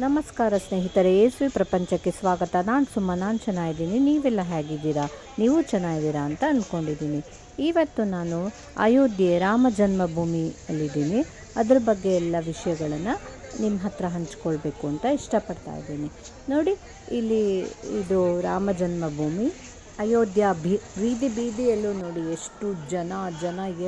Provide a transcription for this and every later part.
ನಮಸ್ಕಾರ ಸ್ನೇಹಿತರೆ, ಯೇಸುವಿ ಪ್ರಪಂಚಕ್ಕೆ ಸ್ವಾಗತ. ನಾನು ನಾನು ಚೆನ್ನಾಗಿದ್ದೀನಿ. ನೀವೆಲ್ಲ ಹೇಗಿದ್ದೀರಾ? ನೀವು ಚೆನ್ನಾಗಿದ್ದೀರಾ ಅಂತ ಅಂದ್ಕೊಂಡಿದ್ದೀನಿ. ಇವತ್ತು ನಾನು ಅಯೋಧ್ಯೆ ರಾಮ ಜನ್ಮಭೂಮಿಯಲ್ಲಿದ್ದೀನಿ. ಅದ್ರ ಬಗ್ಗೆ ಎಲ್ಲ ವಿಷಯಗಳನ್ನು ನಿಮ್ಮ ಹತ್ರ ಹಂಚ್ಕೊಳ್ಬೇಕು ಅಂತ ಇಷ್ಟಪಡ್ತಾ ಇದ್ದೀನಿ. ನೋಡಿ, ಇಲ್ಲಿ ಇದು ರಾಮ ಜನ್ಮಭೂಮಿ ಅಯೋಧ್ಯ. ಬೀದಿ ಬೀದಿಯಲ್ಲೂ ನೋಡಿ ಎಷ್ಟು ಜನ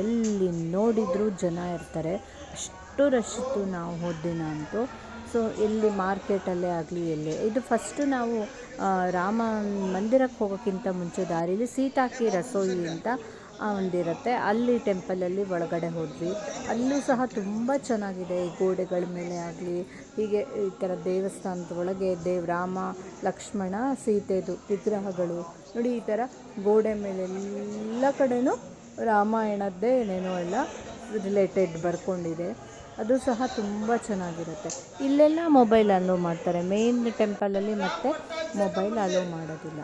ಎಲ್ಲಿ ನೋಡಿದರೂ ಜನ ಇರ್ತಾರೆ. ಅಷ್ಟು ರಶ್ ಇತ್ತು ನಾವು ಹೋದ ದಿನ ಅಂತೂ. ಸೊ ಎಲ್ಲಿ ಮಾರ್ಕೆಟಲ್ಲೇ ಆಗಲಿ ಎಲ್ಲೇ ಇದು ಫಸ್ಟು ನಾವು ರಾಮ ಮಂದಿರಕ್ಕೆ ಹೋಗೋಕ್ಕಿಂತ ಮುಂಚೆ ದಾರಿಲಿ ಸೀತಾಕಿ ರಸೋಯಿ ಅಂತ ಒಂದಿರುತ್ತೆ, ಅಲ್ಲಿ ಟೆಂಪಲಲ್ಲಿ ಒಳಗಡೆ ಹೋದ್ವಿ. ಅಲ್ಲೂ ಸಹ ತುಂಬ ಚೆನ್ನಾಗಿದೆ. ಈ ಗೋಡೆಗಳ ಮೇಲೆ ಆಗಲಿ ಹೀಗೆ ಈ ಥರ ದೇವಸ್ಥಾನದ ಒಳಗೆ ರಾಮ ಲಕ್ಷ್ಮಣ ಸೀತೆದು ವಿಗ್ರಹಗಳು ನೋಡಿ. ಈ ಥರ ಗೋಡೆ ಮೇಲೆ ಎಲ್ಲ ಕಡೆನೂ ರಾಮಾಯಣದ್ದೇ ಏನೇನೋ ಎಲ್ಲ ರಿಲೇಟೆಡ್ ಬರ್ಕೊಂಡಿದೆ. ಅದು ಸಹ ತುಂಬ ಚೆನ್ನಾಗಿರುತ್ತೆ. ಇಲ್ಲೆಲ್ಲ ಮೊಬೈಲ್ ಅಲೋ ಮಾಡ್ತಾರೆ, ಮೇನ್ ಟೆಂಪಲಲ್ಲಿ ಮತ್ತು ಮೊಬೈಲ್ ಅಲೋ ಮಾಡೋದಿಲ್ಲ.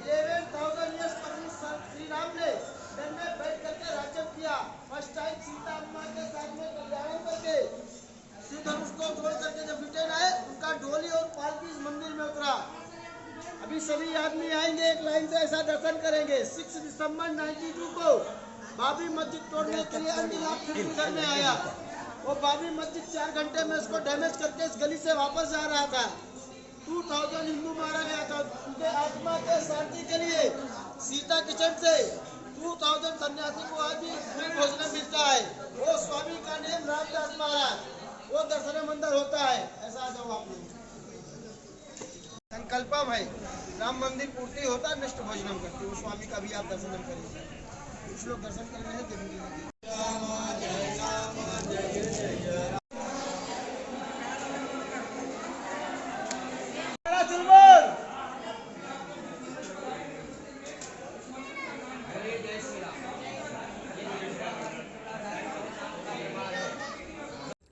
अभी सभी आदमी आएंगे, एक लाइन से ऐसा दर्शन करेंगे। 6 दिसंबर 92 को बाबरी मस्जिद तोड़ने के लिए अंजलाब फिर घर में आया। वो बाबरी मस्जिद 4 घंटे में उसको डैमेज करके इस गली से वापस जा रहा था। 2000 हिंदू मारा गया था। उनके आत्मा के शांति के लिए सीता किचन से 2000 सन्यासी को आज भी भोजन मिलता है। वो स्वामी का नेम रामदास महाराज, वो दर्शन मंदिर होता है। ऐसा आ जाओ आप लोग, संकल्पम है। राम मंदिर पूर्ति होता है, निष्ठ भोजनम करते। वो स्वामी का भी आप दर्शन करेंगे। कुछ लोग दर्शन करने हैं जरूरी नहीं।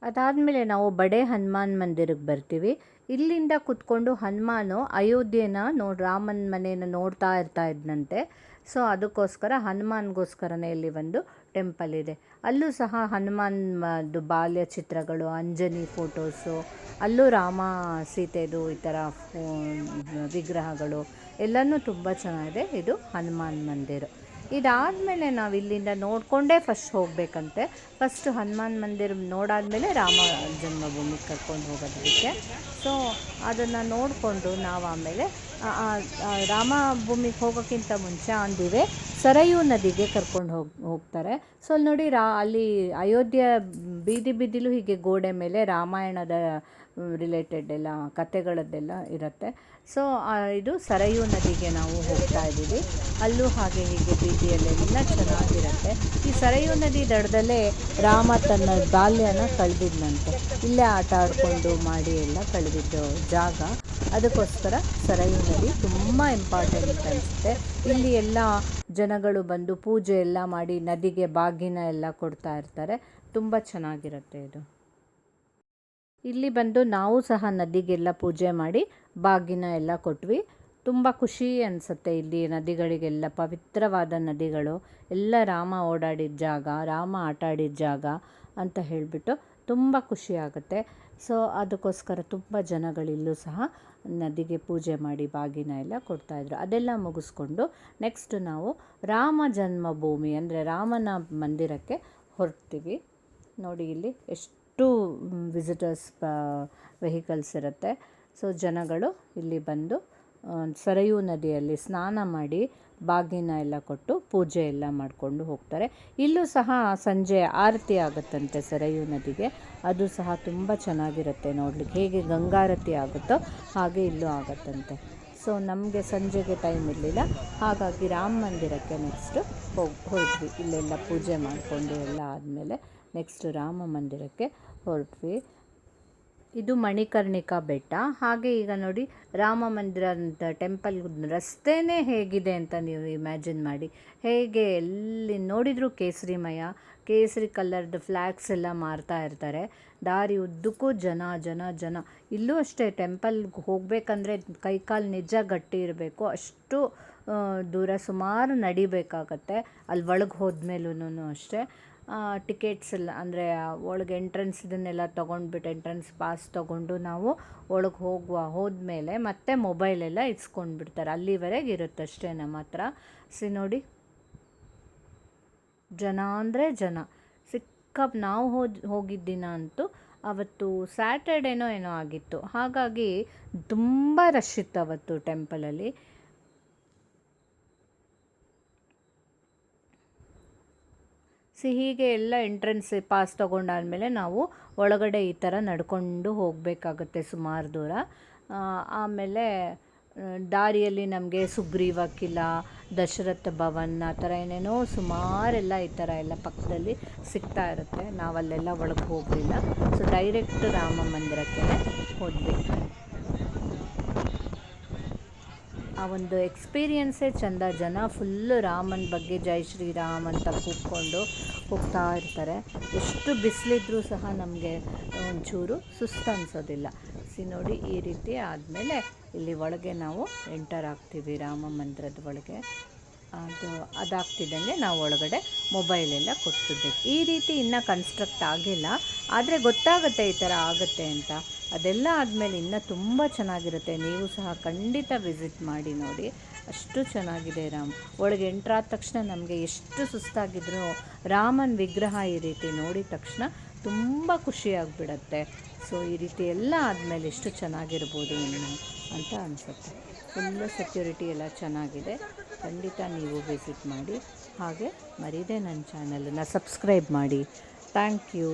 ಅದಾದಮೇಲೆ ನಾವು ಬಡೆ ಹನುಮಾನ್ ಮಂದಿರಕ್ಕೆ ಬರ್ತೀವಿ. ಇಲ್ಲಿಂದ ಕುತ್ಕೊಂಡು ಹನುಮಾನು ಅಯೋಧ್ಯೆನ ರಾಮನ ಮನೆಯನ್ನು ನೋಡ್ತಾ ಇದ್ನಂತೆ. ಸೊ ಅದಕ್ಕೋಸ್ಕರ ಹನುಮಾನ್ಗೋಸ್ಕರನೇ ಇಲ್ಲಿ ಒಂದು ಟೆಂಪಲ್ ಇದೆ. ಅಲ್ಲೂ ಸಹ ಹನುಮಾನ್ದು ಬಾಲ್ಯ ಚಿತ್ರಗಳು, ಅಂಜನಿ ಫೋಟೋಸು, ಅಲ್ಲೂ ರಾಮ ಸೀತೆದು ಈ ಥರ ವಿಗ್ರಹಗಳು ಎಲ್ಲನೂ ತುಂಬ ಚೆನ್ನಾಗಿದೆ. ಇದು ಹನುಮಾನ್ ಮಂದಿರ. ಇದಾದಮೇಲೆ ನಾವು ಇಲ್ಲಿಂದ ನೋಡಿಕೊಂಡೇ ಫಸ್ಟ್ ಹೋಗಬೇಕಂತೆ. ಫಸ್ಟು ಹನುಮಾನ್ ಮಂದಿರ ನೋಡಾದಮೇಲೆ ರಾಮ ಜನ್ಮಭೂಮಿಗೆ ಕರ್ಕೊಂಡು ಹೋಗೋದಕ್ಕೆ. ಸೊ ಅದನ್ನು ನೋಡಿಕೊಂಡು ನಾವು ಆಮೇಲೆ ರಾಮ ಭೂಮಿಗೆ ಹೋಗೋಕ್ಕಿಂತ ಮುಂಚೆ ಅಂದಿವೆ ಸರಯೂ ನದಿಗೆ ಕರ್ಕೊಂಡು ಹೋಗ್ತಾರೆ. ಸೊ ಅಲ್ಲಿ ನೋಡಿ ಅಲ್ಲಿ ಅಯೋಧ್ಯೆ ಬೀದಿ ಬೀದಿಲೂ ಹೀಗೆ ಗೋಡೆ ಮೇಲೆ ರಾಮಾಯಣದ ರಿಲೇಟೆಡ್ ಎಲ್ಲ ಕತೆಗಳದ್ದೆಲ್ಲ ಇರುತ್ತೆ. ಸೊ ಇದು ಸರಯೂ ನದಿಗೆ ನಾವು ಹೋಗ್ತಾ ಇದ್ದೀವಿ. ಅಲ್ಲೂ ಹಾಗೆ ಹೀಗೆ ಬೀದಿಯಲ್ಲೆಲ್ಲ ಚೆನ್ನಾಗಿರುತ್ತೆ. ಈ ಸರಯೂ ನದಿ ದಡದಲ್ಲೇ ರಾಮ ತನ್ನ ಬಾಲ್ಯನ ಕಳೆದಿದ್ದಂತೆ. ಇಲ್ಲೇ ಆಟ ಆಡಿಕೊಂಡು ಮಾಡಿ ಎಲ್ಲ ಕಳೆದಿದ್ದು ಜಾಗ. ಅದಕ್ಕೋಸ್ಕರ ಸರಯೂ ನದಿ ತುಂಬ ಇಂಪಾರ್ಟೆಂಟ್ ಅನಿಸುತ್ತೆ. ಇಲ್ಲಿ ಎಲ್ಲ ಜನಗಳು ಬಂದು ಪೂಜೆ ಎಲ್ಲ ಮಾಡಿ ನದಿಗೆ ಬಾಗಿನ ಎಲ್ಲ ಕೊಡ್ತಾ ಇರ್ತಾರೆ. ತುಂಬ ಚೆನ್ನಾಗಿರುತ್ತೆ ಇದು. ಇಲ್ಲಿ ಬಂದು ನಾವು ಸಹ ನದಿಗೆಲ್ಲ ಪೂಜೆ ಮಾಡಿ ಬಾಗಿನ ಎಲ್ಲ ಕೊಟ್ವಿ. ತುಂಬ ಖುಷಿ ಅನಿಸುತ್ತೆ. ಇಲ್ಲಿ ನದಿಗಳಿಗೆಲ್ಲ ಪವಿತ್ರವಾದ ನದಿಗಳು ಎಲ್ಲ ರಾಮ ಓಡಾಡಿದ ಜಾಗ, ರಾಮ ಆಟ ಆಡಿದ ಜಾಗ ಅಂತ ಹೇಳಿಬಿಟ್ಟು ತುಂಬ ಖುಷಿ ಆಗುತ್ತೆ. ಸೊ ಅದಕ್ಕೋಸ್ಕರ ತುಂಬ ಜನಗಳಿಲ್ಲೂ ಸಹ ನದಿಗೆ ಪೂಜೆ ಮಾಡಿ ಬಾಗಿನ ಎಲ್ಲ ಕೊಡ್ತಾಯಿದ್ರು. ಅದೆಲ್ಲ ಮುಗಿಸ್ಕೊಂಡು ನೆಕ್ಸ್ಟ್ ನಾವು ರಾಮ ಜನ್ಮಭೂಮಿ ಅಂದರೆ ರಾಮನ ಮಂದಿರಕ್ಕೆ ಹೊರಡ್ತೀವಿ. ನೋಡಿ ಇಲ್ಲಿ ಎಷ್ಟು ವಿಸಿಟರ್ಸ್ ವೆಹಿಕಲ್ಸ್ ಇರುತ್ತೆ. ಸೊ ಜನಗಳು ಇಲ್ಲಿ ಬಂದು ಸರಯೂ ನದಿಯಲ್ಲಿ ಸ್ನಾನ ಮಾಡಿ ಬಾಗಿನ ಎಲ್ಲ ಕೊಟ್ಟು ಪೂಜೆ ಎಲ್ಲ ಮಾಡಿಕೊಂಡು ಹೋಗ್ತಾರೆ. ಇಲ್ಲೂ ಸಹ ಸಂಜೆ ಆರತಿ ಆಗುತ್ತಂತೆ ಸರಯೂ ನದಿಗೆ. ಅದು ಸಹ ತುಂಬ ಚೆನ್ನಾಗಿರುತ್ತೆ ನೋಡಲಿಕ್ಕೆ. ಹೇಗೆ ಗಂಗಾರತಿ ಆಗುತ್ತೋ ಹಾಗೆ ಇಲ್ಲೂ ಆಗುತ್ತಂತೆ. ಸೊ ನಮಗೆ ಸಂಜೆಗೆ ಟೈಮ್ ಇರಲಿಲ್ಲ, ಹಾಗಾಗಿ ರಾಮ ಮಂದಿರಕ್ಕೆ ನೆಕ್ಸ್ಟು ಹೊರಟ್ವಿ. ಇಲ್ಲೆಲ್ಲ ಪೂಜೆ ಮಾಡಿಕೊಂಡು ಎಲ್ಲ ಆದಮೇಲೆ ನೆಕ್ಸ್ಟ್ ರಾಮ ಮಂದಿರಕ್ಕೆ ಹೊರಟ್ವಿ. ಇದು ಮಣಿಕರ್ಣಿಕಾ ಬೆಟ್ಟ. ಹಾಗೆ ಈಗ ನೋಡಿ ರಾಮ ಮಂದಿರ ಅಂತ ಟೆಂಪಲ್ ರಸ್ತೆನೇ ಹೇಗಿದೆ ಅಂತ ನೀವು ಇಮ್ಯಾಜಿನ್ ಮಾಡಿ. ಹೇಗೆ ಎಲ್ಲಿ ನೋಡಿದರೂ ಕೇಸರಿ ಕಲರ್ದು ಫ್ಲ್ಯಾಗ್ಸ್ ಎಲ್ಲ ಮಾರ್ತಾ ಇರ್ತಾರೆ. ದಾರಿ ಉದ್ದಕ್ಕೂ ಜನ. ಇಲ್ಲೂ ಅಷ್ಟೇ, ಟೆಂಪಲ್ಗೆ ಹೋಗಬೇಕಂದ್ರೆ ಕೈಕಾಲು ನಿಜ ಗಟ್ಟಿ ಇರಬೇಕು. ಅಷ್ಟು ದೂರ ಸುಮಾರು ನಡಿಬೇಕಾಗತ್ತೆ ಅಲ್ಲಿ ಒಳಗೆ ಹೋದ್ಮೇಲೂ ಅಷ್ಟೇ. ಟಿಕೆಟ್ಸ್ ಎಲ್ಲ ಅಂದರೆ ಒಳಗೆ ಎಂಟ್ರೆನ್ಸ್ ಇದನ್ನೆಲ್ಲ ತೊಗೊಂಡ್ಬಿಟ್ಟು ಎಂಟ್ರೆನ್ಸ್ ಪಾಸ್ ತೊಗೊಂಡು ನಾವು ಒಳಗೆ ಹೋದ್ಮೇಲೆ ಮತ್ತೆ ಮೊಬೈಲೆಲ್ಲ ಇಸ್ಕೊಂಡ್ಬಿಡ್ತಾರೆ. ಅಲ್ಲಿವರೆಗೆ ಇರುತ್ತೆ ಅಷ್ಟೇ ನಮ್ಮ ಹತ್ರ. ನೋಡಿ ಜನ ಅಂದರೆ ಜನ ನಾವು ಹೋಗಿದ್ದ ದಿನ ಅಂತೂ ಅವತ್ತು ಸ್ಯಾಟರ್ಡೇನೋ ಏನೋ ಆಗಿತ್ತು, ಹಾಗಾಗಿ ತುಂಬ ರಶ್ ಇತ್ತು ಅವತ್ತು ಟೆಂಪಲಲ್ಲಿ. ಹೀಗೆ ಎಲ್ಲ ಎಂಟ್ರೆನ್ಸ್ ಪಾಸ್ ತೊಗೊಂಡಾದಮೇಲೆ ನಾವು ಒಳಗಡೆ ಈ ಥರ ನಡ್ಕೊಂಡು ಹೋಗಬೇಕಾಗುತ್ತೆ ಸುಮಾರು ದೂರ. ಆಮೇಲೆ ದಾರಿಯಲ್ಲಿ ನಮಗೆ ಸುಗ್ರೀವ ಕಿಲ, ದಶರಥ ಭವನ್ ಆ ಥರ ಏನೇನೋ ಸುಮಾರೆಲ್ಲ ಈ ಥರ ಎಲ್ಲ ಪಕ್ಕದಲ್ಲಿ ಸಿಗ್ತಾ ಇರುತ್ತೆ. ನಾವಲ್ಲೆಲ್ಲ ಒಳಗೆ ಹೋಗಲಿಲ್ಲ. ಸೊ ಡೈರೆಕ್ಟ್ ರಾಮ ಮಂದಿರಕ್ಕೆ ಹೋದ್ವಿ. ಆ ಒಂದು ಎಕ್ಸ್ಪೀರಿಯನ್ಸೇ ಚೆಂದ. ಜನ ಫುಲ್ಲು ರಾಮನ ಬಗ್ಗೆ ಜೈ ಶ್ರೀರಾಮ್ ಅಂತ ಕೂತ್ಕೊಂಡು ಹೋಗ್ತಾ ಇರ್ತಾರೆ. ಎಷ್ಟು ಬಿಸಿಲಿದ್ರೂ ಸಹ ನಮಗೆ ಒಂಚೂರು ಸುಸ್ತು ಅನಿಸೋದಿಲ್ಲ. ನೋಡಿ ಈ ರೀತಿ ಆದಮೇಲೆ ಇಲ್ಲಿ ಒಳಗೆ ನಾವು ಎಂಟರ್ ಆಗ್ತೀವಿ ರಾಮ ಮಂದಿರದ ಒಳಗೆ. ಅದಾಗ್ತಿದ್ದಂಗೆ ನಾವು ಒಳಗಡೆ ಮೊಬೈಲೆಲ್ಲ ಕೊಟ್ಬಿಡ್ಬೇಕು. ಈ ರೀತಿ ಇನ್ನೂ ಕನ್ಸ್ಟ್ರಕ್ಟ್ ಆಗಿಲ್ಲ, ಆದರೆ ಗೊತ್ತಾಗುತ್ತೆ ಈ ಥರ ಆಗುತ್ತೆ ಅಂತ. ಅದೆಲ್ಲ ಆದಮೇಲೆ ಇನ್ನೂ ತುಂಬ ಚೆನ್ನಾಗಿರುತ್ತೆ. ನೀವು ಸಹ ಖಂಡಿತ ವಿಸಿಟ್ ಮಾಡಿ ನೋಡಿ, ಅಷ್ಟು ಚೆನ್ನಾಗಿದೆ ಒಳಗೆ ಎಂಟ್ರಾದ ತಕ್ಷಣ ನಮಗೆ ಎಷ್ಟು ಸುಸ್ತಾಗಿದ್ರೂ ರಾಮನ ವಿಗ್ರಹ ಈ ರೀತಿ ನೋಡಿದ ತಕ್ಷಣ ತುಂಬ ಖುಷಿಯಾಗಿಬಿಡತ್ತೆ. ಸೊ ಈ ರೀತಿ ಎಲ್ಲ ಆದಮೇಲೆ ಎಷ್ಟು ಚೆನ್ನಾಗಿರ್ಬೋದು ಇನ್ನು ಅಂತ ಅನಿಸುತ್ತೆ. ಫುಲ್ಲು ಸೆಕ್ಯೂರಿಟಿ ಎಲ್ಲ ಚೆನ್ನಾಗಿದೆ. ಖಂಡಿತ ನೀವು ವಿಸಿಟ್ ಮಾಡಿ. ಹಾಗೆ ಮರೀದೆ ನನ್ನ ಚಾನಲನ್ನು ಸಬ್ಸ್ಕ್ರೈಬ್ ಮಾಡಿ. Thank you.